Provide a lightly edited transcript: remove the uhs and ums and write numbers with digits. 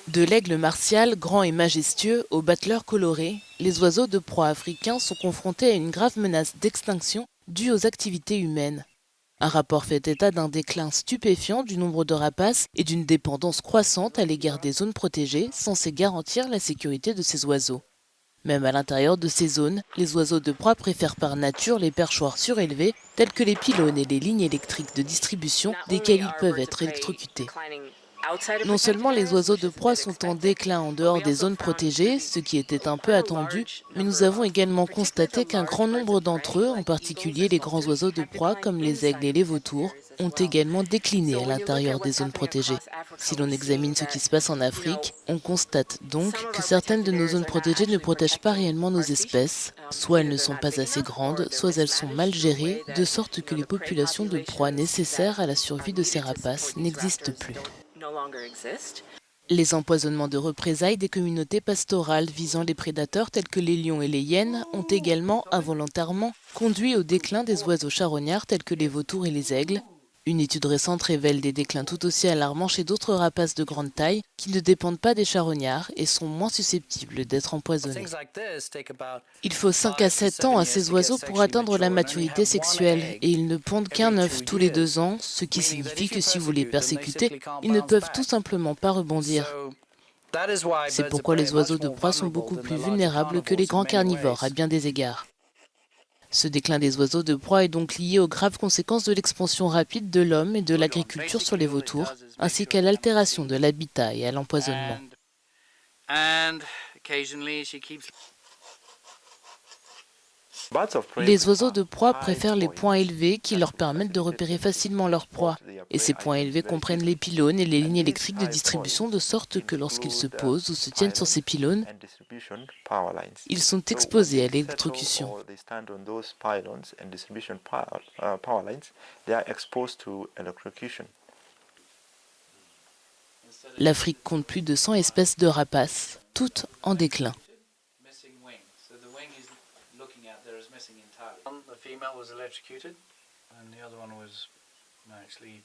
De l'aigle martial, grand et majestueux, au battleur coloré, les oiseaux de proie africains sont confrontés à une grave menace d'extinction due aux activités humaines. Un rapport fait état d'un déclin stupéfiant du nombre de rapaces et d'une dépendance croissante à l'égard des zones protégées censées garantir la sécurité de ces oiseaux. Même à l'intérieur de ces zones, les oiseaux de proie préfèrent par nature les perchoirs surélevés tels que les pylônes et les lignes électriques de distribution desquels ils peuvent être électrocutés. Non seulement les oiseaux de proie sont en déclin en dehors des zones protégées, ce qui était un peu attendu, mais nous avons également constaté qu'un grand nombre d'entre eux, en particulier les grands oiseaux de proie comme les aigles et les vautours, ont également décliné à l'intérieur des zones protégées. Si l'on examine ce qui se passe en Afrique, on constate donc que certaines de nos zones protégées ne protègent pas réellement nos espèces, soit elles ne sont pas assez grandes, soit elles sont mal gérées, de sorte que les populations de proie nécessaires à la survie de ces rapaces n'existent plus. Les empoisonnements de représailles des communautés pastorales visant les prédateurs tels que les lions et les hyènes ont également, involontairement, conduit au déclin des oiseaux charognards tels que les vautours et les aigles. Une étude récente révèle des déclins tout aussi alarmants chez d'autres rapaces de grande taille qui ne dépendent pas des charognards et sont moins susceptibles d'être empoisonnés. Il faut 5 à 7 ans à ces oiseaux pour atteindre la maturité sexuelle et ils ne pondent qu'un œuf tous les 2 ans, ce qui signifie que si vous les persécutez, ils ne peuvent tout simplement pas rebondir. C'est pourquoi les oiseaux de proie sont beaucoup plus vulnérables que les grands carnivores à bien des égards. Ce déclin des oiseaux de proie est donc lié aux graves conséquences de l'expansion rapide de l'homme et de l'agriculture sur les vautours, ainsi qu'à l'altération de l'habitat et à l'empoisonnement. Les oiseaux de proie préfèrent les points élevés qui leur permettent de repérer facilement leur proie. Et ces points élevés comprennent les pylônes et les lignes électriques de distribution de sorte que lorsqu'ils se posent ou se tiennent sur ces pylônes, ils sont exposés à l'électrocution. L'Afrique compte plus de 100 espèces de rapaces, toutes en déclin. The female was electrocuted, and the other one was actually